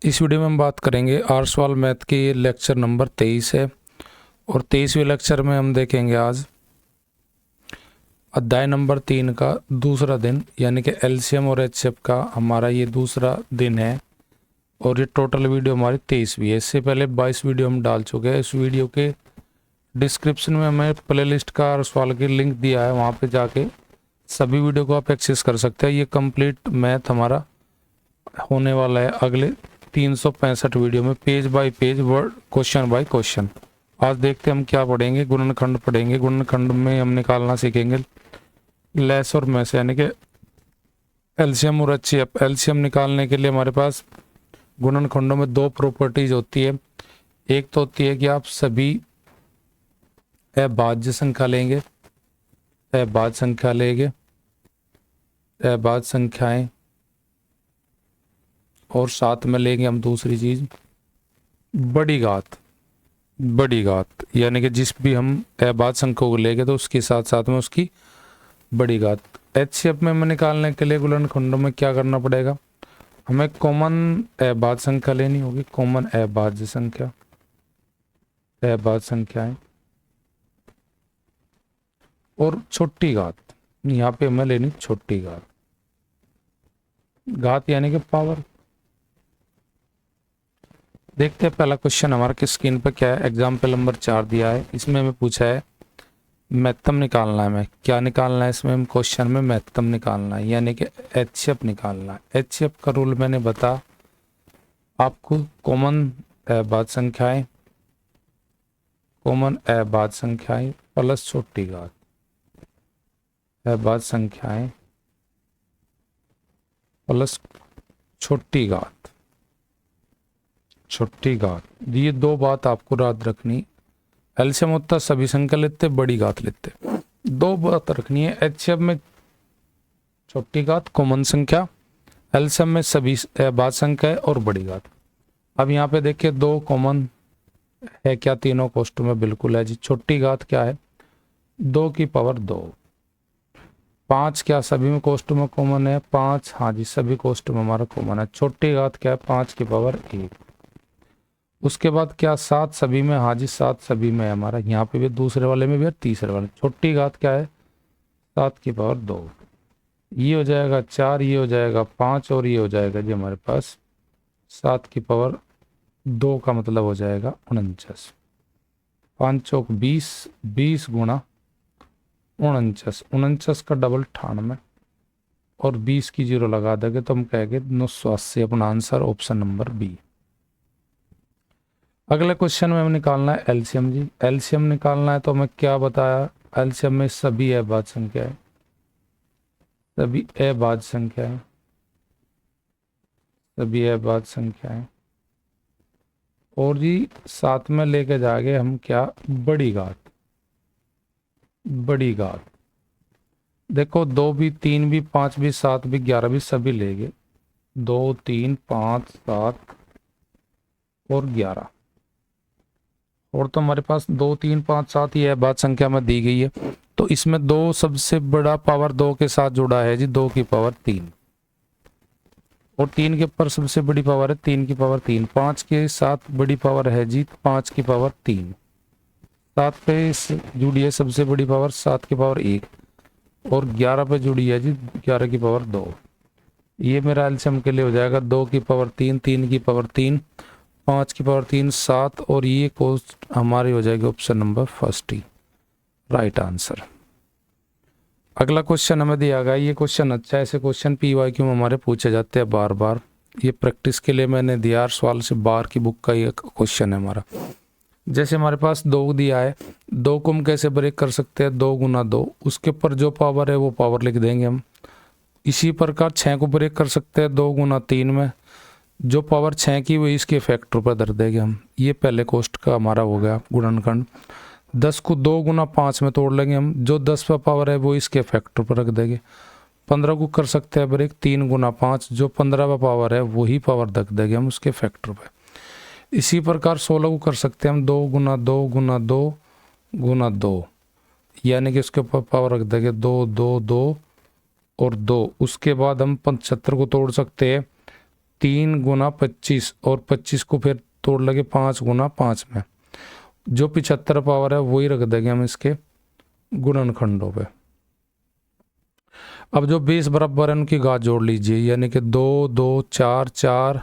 इस वीडियो में हम बात करेंगे आर सवाल मैथ के लेक्चर नंबर 23 है और 23वें लेक्चर में हम देखेंगे आज अध्याय नंबर 3 का दूसरा दिन, यानी कि एलसीएम और एचसीएफ का हमारा ये दूसरा दिन है और ये टोटल वीडियो हमारी 23वीं है। इससे पहले 22 वीडियो हम डाल चुके हैं। इस वीडियो के डिस्क्रिप्शन में हमें प्लेलिस्ट का आर सवाल की लिंक दिया है, वहाँ पे जाके सभी वीडियो को आप एक्सेस कर सकते हैं। ये कंप्लीट मैथ हमारा होने वाला है अगले 365 वीडियो में, page bye page, word, question by question. आज देखते हैं हम क्या पढ़ेंगे। गुणनखंड पढ़ेंगे। गुणनखंड में हम निकालना सीखेंगे लेस और मैस, यानी कि एलसीएम और एचसीएफ। एलसीएम निकालने के लिए हमारे पास गुणनखंडों में दो प्रॉपर्टीज होती है। एक तो होती है कि आप सभी अभाज्य संख्या लेंगे, अभाज्य संख्या लेंगे, अभाज्य संख्याएं, और साथ में लेंगे हम दूसरी चीज बड़ी घात। बड़ी घात यानी कि जिस भी हम अभाज्य संख्या को लेंगे तो उसके साथ साथ में उसकी बड़ी घात। एचसीएफ में हमें निकालने के लिए गुणनखंडों में क्या करना पड़ेगा, हमें कॉमन अभाज्य संख्या लेनी होगी। कॉमन अभाज्य संख्या, अभाज्य संख्याएं और छोटी घात। यहाँ पे हमें लेनी छोटी घात। घात यानी कि पावर। देखते हैं पहला क्वेश्चन हमारा किस स्क्रीन पर क्या है। एग्जाम्पल नंबर 4 दिया है, इसमें हमें पूछा है महत्तम निकालना है। हमें क्या निकालना है इसमें, हम क्वेश्चन में महत्तम निकालना है, यानी कि एचसीएफ निकालना है। एचसीएफ का रूल मैंने बता आपको, कॉमन अभाज्य संख्याएं, कॉमन अभाज्य संख्याएं प्लस छोटी घात, अभाज्य संख्याएं प्लस छोटी घात, छोटी घात। ये दो बात आपको याद रखनी। एलसीएम होता सभी संख्या लेते, बड़ी घात लेते, दो बात रखनी है। एचसीएफ में छोटी घात कॉमन संख्या, एलसीएम में सभी अभाज्य संख्या और बड़ी घात। अब यहाँ पे देखिए दो कॉमन है क्या, तीनों कोष्ठों में बिल्कुल है जी। छोटी घात क्या है, 2 की पावर 2। 5 क्या सभी में कोष्ठों में कॉमन है, 5, हाँ जी सभी कोष्ठों में हमारा कॉमन है। छोटी घात क्या है, 5 की पावर 1। उसके बाद क्या, 7 सभी में, हाँ जी 7 सभी में हमारा, यहाँ पे भी दूसरे वाले में भी है, तीसरे वाले। छोटी घात क्या है, 7 की पावर 2। ये हो जाएगा 4, ये हो जाएगा 5 और ये हो जाएगा जी हमारे पास 7 की पावर 2 का मतलब हो जाएगा 49। 5 चौक 20, 20 गुणा 49, 49 का डबल 98 और 20 की जीरो लगा देंगे तो हम कहेंगे 980। अपना आंसर ऑप्शन नंबर बी। अगले क्वेश्चन में हमें निकालना है एलसीएम जी। एलसीएम निकालना है तो हमें क्या बताया, एलसीएम में सभी अभाज्य संख्या है, सभी अभाज्य संख्या है, सभी अभाज्य संख्या है, और जी साथ में लेके जाएंगे हम क्या, बड़ी घात। बड़ी घात देखो 2 भी, 3 भी, 5 भी, 7 भी, 11 भी, सभी लेंगे। 2, 3, 5, 7 और 11। और तो हमारे पास 2, 3, 5, 7 ये अभाज्य संख्या में दी गई है, तो इसमें 2 सबसे बड़ा पावर 2 के साथ जुड़ा है जी, 2 की पावर 3। और 3 के ऊपर सबसे बड़ी पावर है 3 की पावर 3। 5 के साथ बड़ी पावर है जी 5 की पावर 3। 7 पे जुड़ी है सबसे बड़ी पावर 7 की पावर 1। और 11 पे जुड़ी है जी 11 की पावर 2। ये मेरा एलसीएम के लिए हो जाएगा 2 की पावर 3, 3 की पावर 3, 5 की पावर 3, 7, और ये कोस्ट हमारी हो जाएगी ऑप्शन नंबर फर्स्ट ही राइट आंसर। अगला क्वेश्चन हमें दिया गया, ये क्वेश्चन अच्छा है। ऐसे क्वेश्चन पीवाईक्यू में हमारे पूछे जाते हैं बार बार। ये प्रैक्टिस के लिए मैंने दिया सवाल से बाहर की बुक का ये क्वेश्चन है हमारा। जैसे हमारे पास 2 दिया है, 2 को हम कैसे ब्रेक कर सकते हैं, 2 गुना 2, उसके ऊपर जो पावर है वो पावर लिख देंगे हम। इसी प्रकार 6 को ब्रेक कर सकते हैं 2 गुना 3 में, जो पावर 6 की वो इसके फैक्टर पर धर देंगे हम। ये पहले कोष्ठ का हमारा हो गया गुणनखंड। 10 को 2 गुना 5 में तोड़ लेंगे हम, जो 10 पर पावर है वो इसके फैक्टर पर रख देंगे। 15 को कर सकते हैं ब्रेक 3 गुना 5, जो 15 पर पावर है वही पावर रख देंगे हम उसके फैक्टर पर। इसी प्रकार 16 को कर सकते हैं हम 2 गुना 2 गुना 2 गुना 2, यानी कि उसके ऊपर पावर रख देंगे 2, 2, 2 और 2। उसके बाद हम 75 को तोड़ सकते हैं 3 गुना 25 और 25 को फिर तोड़ लगे 5 गुना 5 में, जो 75 पावर है वही रख देंगे हम इसके गुणनखंडों पे। अब जो बेस बराबर है उनकी घात जोड़ लीजिए, यानी कि 2 2 4 4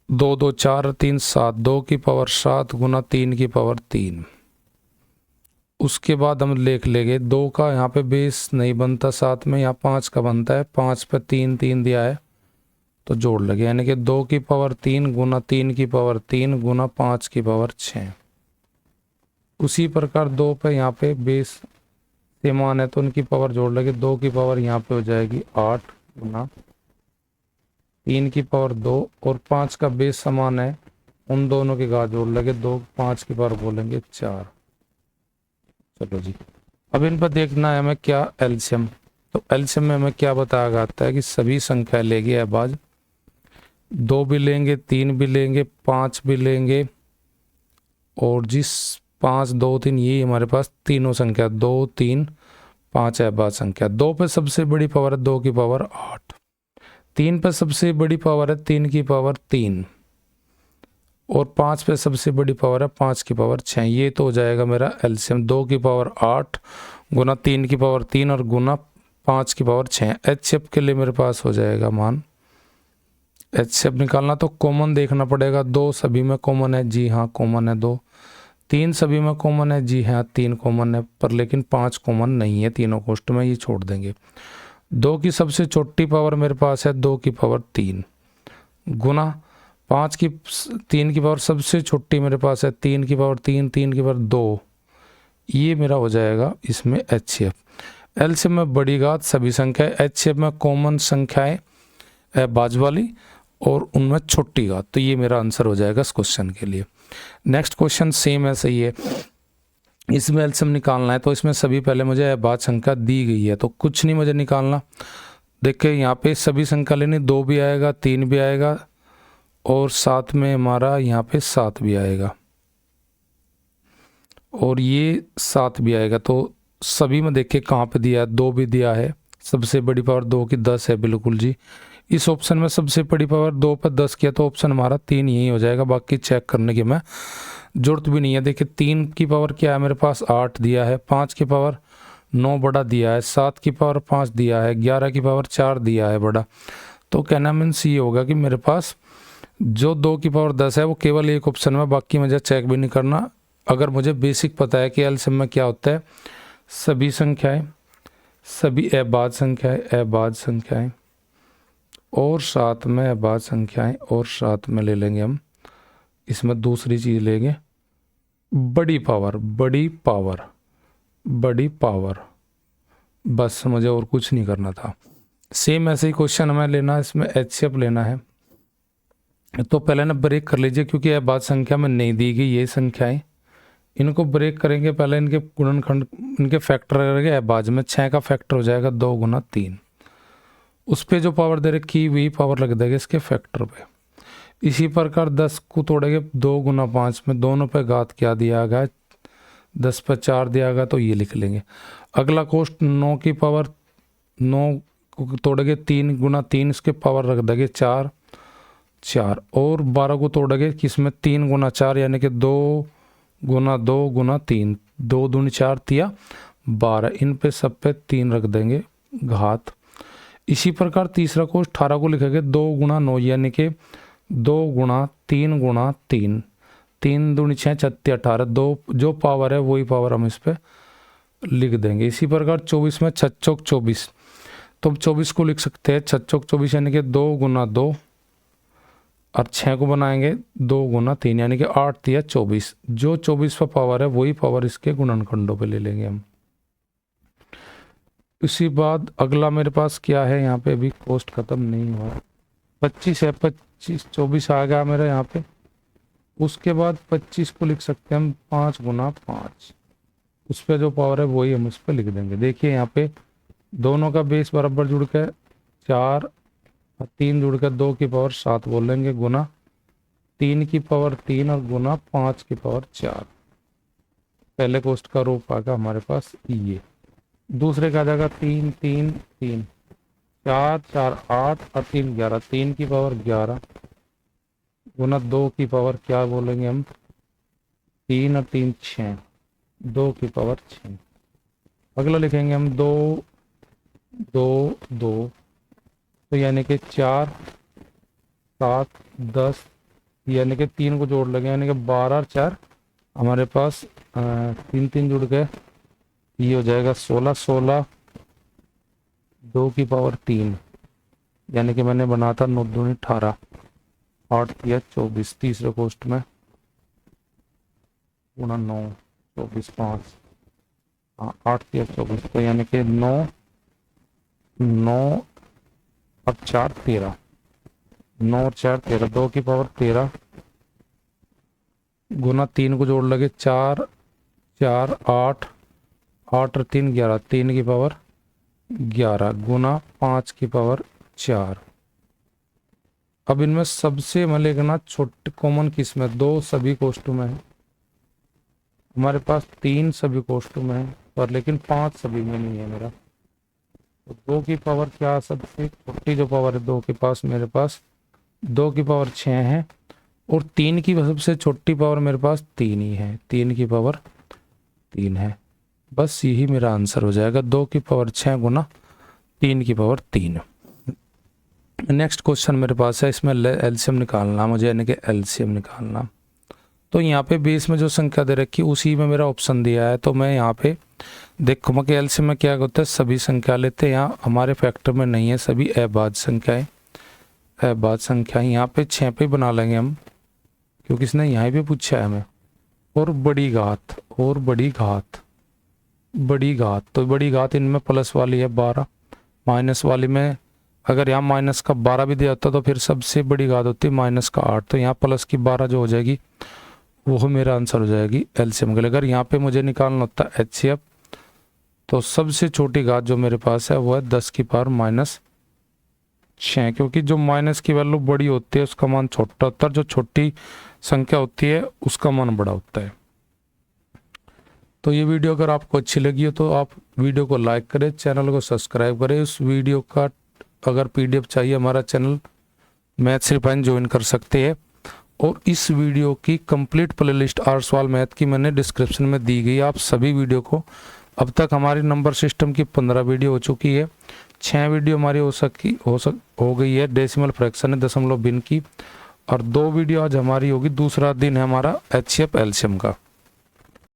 2 2 4 3 7, 2 की पावर 7 गुना 3 की पावर 3। उसके बाद हम लिख लेंगे 2 का यहाँ पे बेस नहीं बनता 7 में, यहाँ 5 का बनता है, 5 पे 3 3 दिया है तो जोड़ लगे, यानी कि 2 की पावर 3 गुना 3 की पावर 3 गुना 5 की पावर 6। उसी प्रकार 2 पे यहाँ पे बेस समान है तो उनकी पावर जोड़ लगे, 2 की पावर यहाँ पे हो जाएगी 8 गुना 3 की पावर 2 और 5 का बेस समान है, उन दोनों की घात जोड़ लगे, 2 5 की पावर बोलेंगे 4। चलो जी, अब इन पर देखना है हमें क्या एलसीएम। तो एलसीएम में हमें क्या बताया जाता है कि सभी संख्या लेंगे अभाज्य, 2 भी लेंगे, 3 भी लेंगे, 5 भी लेंगे, और जिस 5 2 3 ये हमारे पास तीनों संख्या 2 3 5 है अभाज्य संख्या। 2 पे सबसे बड़ी पावर है 2 की पावर 8, 3 पे सबसे बड़ी पावर है 3 की पावर 3, और 5 पे सबसे बड़ी पावर है 5 की पावर 6। ये तो हो जाएगा मेरा एलसीएम, 2 की पावर 8 गुना 3 की पावर 3 और गुना 5 की पावर 6। एचसीएफ के लिए मेरे पास हो जाएगा मान, एचसीएफ निकालना तो कॉमन देखना पड़ेगा, 2 सभी में कॉमन है, जी हाँ कॉमन है 2, 3 सभी में कॉमन है, जी हाँ 3 कॉमन है, पर लेकिन 5 कॉमन नहीं है तीनों कोष्ट में, ये छोड़ देंगे। 2 की सबसे छोटी पावर मेरे पास है 2 की पावर 3 गुना 5 की 3 की पावर सबसे छोटी मेरे पास है 3 की पावर 3 3 की पावर 2। ये मेरा हो जाएगा इसमें एचसीएफ। एलसीएम में बड़ी घात सभी संख्या, एचसीएफ में कॉमन संख्याएं अभाज्य वाली और उनमें छोटी घात, तो ये मेरा आंसर हो जाएगा इस क्वेश्चन के लिए। नेक्स्ट क्वेश्चन सेम ऐसे ही है, इसमें एलसीएम निकालना है, तो इसमें सभी पहले मुझे अभाज्य संख्या दी गई है तो कुछ नहीं मुझे निकालना। देखिए यहाँ पे सभी संख्या लेनी, 2 भी आएगा, 3 भी आएगा और साथ में हमारा यहाँ पे 7 भी आएगा और ये 7 भी आएगा। तो सभी में देखिए कहाँ पे दिया है, 2 भी दिया है, सबसे बड़ी पावर 2 की 10 है, बिल्कुल जी। इस ऑप्शन में सबसे बड़ी पावर 2 पर 10 किया तो ऑप्शन हमारा 3 यही हो जाएगा, बाकी चेक करने की मैं जरूरत भी नहीं है। देखिए 3 की पावर क्या है मेरे पास 8 दिया है, 5 की पावर 9 बड़ा दिया है, 7 की पावर 5 दिया है, 11 की पावर 4 दिया है बड़ा। तो कहना मीन्स ये होगा कि मेरे पास जो 2 की पावर 10 है वो केवल एक ऑप्शन में, बाकी मुझे चेक भी नहीं करना। अगर मुझे बेसिक पता है कि एलसीएम में क्या होता है, सभी संख्याएं, सभी अभाज्य संख्याएं और साथ में अभाज्य संख्याएं, और साथ में ले लेंगे हम इसमें दूसरी चीज लेंगे बड़ी पावर, बस मुझे और कुछ नहीं करना था। सेम ऐसे ही क्वेश्चन हमें लेना है, इसमें एचसीएफ लेना है। तो पहले ना ब्रेक कर लीजिए क्योंकि अभाज्य संख्या में नहीं दी गई ये संख्याएं, इनको ब्रेक करेंगे पहले, इनके गुणनखंड इनके फैक्टर करेंगे अभाज्य में। 6 का फैक्टर हो जाएगा 2 गुना 3, उस पर जो पावर दे रखी वही पावर लग देगा इसके फैक्टर पे। इसी प्रकार 10 को तोड़ेंगे 2 गुना 5 में, दोनों पे घात क्या दिया गया, 10 पे 4 दिया गया तो ये लिख लेंगे। अगला कोष्ट 9 की पावर 9 को तोड़ेंगे 3 गुना 3, इसके पावर रख देंगे 4 और 12 को तोड़ेंगे किसमें 3 गुना 4, यानी कि 2 गुना 3, 2 दूनी 4 तिया 12, इन पे सब पे 3 रख देंगे घात। इसी प्रकार तीसरा कोष्ट 18 को लिखेंगे 2 गुना 9, यानी कि 2 गुना 3, 3 दूनी 6 छत्ती 18, 2 जो पावर है वही पावर हम इस पे लिख देंगे। इसी प्रकार 24 में 6 चौक 24, तो 24 को लिख सकते हैं 6 चौक 24, यानी कि 2 गुना 2 और 6 को बनाएंगे 2 गुना 3, यानी कि 8 तिया 24, जो 24 पर पावर है वही पावर इसके गुणनखंडों पे ले लेंगे हम। इसी बाद अगला मेरे पास क्या है, यहाँ पे अभी कोष्ट खत्म नहीं हुआ, 25 है, 24 आ गया मेरा यहाँ पे। उसके बाद 25 को लिख सकते हैं हम 5 गुना 5, उस पर जो पावर है वही हम उस पर लिख देंगे। देखिए यहाँ पे दोनों का बेस बराबर जुड़ के 4 और 3 जुड़ के 2 की पावर 7 बोलेंगे, गुना 3 की पावर 3 और गुना 5 की पावर 4। पहले कोष्ट का रूप आ गया हमारे पास ये, दूसरे का आ जाएगा 3 3 3, 4 4 8 और 3 11, 3 की पावर 11 गुना 2 की पावर क्या बोलेंगे हम, 3 और 3 6, 2 की पावर 6। अगला लिखेंगे हम 2 2 2, तो यानी कि 4 7 10, यानी कि 3 को जोड़ लगे, यानी कि 12 और 4 हमारे पास 3 3 जुड़ गए, ये हो जाएगा 16 16, 2 की पावर 3, यानी कि मैंने बना था 9 दूनी 18, 8 या 24, तीसरे कोष्ट में गुणा 9 24 5, हाँ 8 या 24, तो यानी कि 9 9 और 4 13, 9 और 4 13, 2 की पावर 13 गुना 3 को जोड़ लगे 4 4 8, 8 और 3 11, 3 की पावर 11 गुना 5 की पावर 4। अब इनमें सबसे मैं लिखना छोटे कॉमन किस में, 2 सभी कोष्टों में है हमारे पास, 3 सभी कोष्टों में है पर लेकिन 5 सभी में नहीं है मेरा। तो 2 की पावर क्या, सबसे छोटी जो पावर है 2 के पास, मेरे पास 2 की पावर 6 है, और 3 की सबसे छोटी पावर मेरे पास 3 ही है, 3 की पावर 3 है। बस यही मेरा आंसर हो जाएगा, 2 की पावर 6 गुना 3 की पावर 3। नेक्स्ट क्वेश्चन मेरे पास है, इसमें एलसीएम निकालना मुझे, यानी कि एलसीएम निकालना। तो यहाँ पे बेस में जो संख्या दे रखी उसी में मेरा ऑप्शन दिया है, तो मैं यहाँ पे देखूँगा कि एलसीएम में क्या होता है, सभी संख्या लेते हैं, यहाँ हमारे फैक्टर में नहीं है, सभी अभाज्य संख्याएं, अभाज्य संख्या यहाँ पे 6 पे बना लेंगे हम, क्योंकि इसने यहाँ पे पूछा है हमें। और बड़ी घात, और बड़ी घात, बड़ी घात, तो बड़ी घात इनमें प्लस वाली है 12, माइनस वाली में अगर यहाँ माइनस का 12 भी दिया होता तो फिर सबसे बड़ी घात होती है माइनस का 8, तो यहाँ प्लस की 12 जो हो जाएगी वो मेरा आंसर हो जाएगी एलसीएम के लिए। अगर यहाँ पे मुझे निकालना होता है एचसीएफ, तो सबसे छोटी घात जो मेरे पास है वो है 10 की पावर -6, क्योंकि जो माइनस की वैल्यू बड़ी होती है उसका मान छोटा होता है, जो छोटी संख्या होती है उसका मान बड़ा होता है। तो ये वीडियो अगर आपको अच्छी लगी हो तो आप वीडियो को लाइक करें, चैनल को सब्सक्राइब करें। उस वीडियो का अगर पीडीएफ चाहिए हमारा चैनल मैथ्स रिफाइन ज्वाइन कर सकते हैं, और इस वीडियो की कंप्लीट प्लेलिस्ट आर सवाल मैथ की मैंने डिस्क्रिप्शन में दी गई। आप सभी वीडियो को, अब तक हमारी नंबर सिस्टम की 15 वीडियो हो चुकी है, 6 वीडियो हमारी हो गई है डेसिमल फ्रैक्शन है दशमलव भिन्न की, और 2 वीडियो आज हमारी होगी, दूसरा दिन है हमारा एचसीएफ एलसीएम का।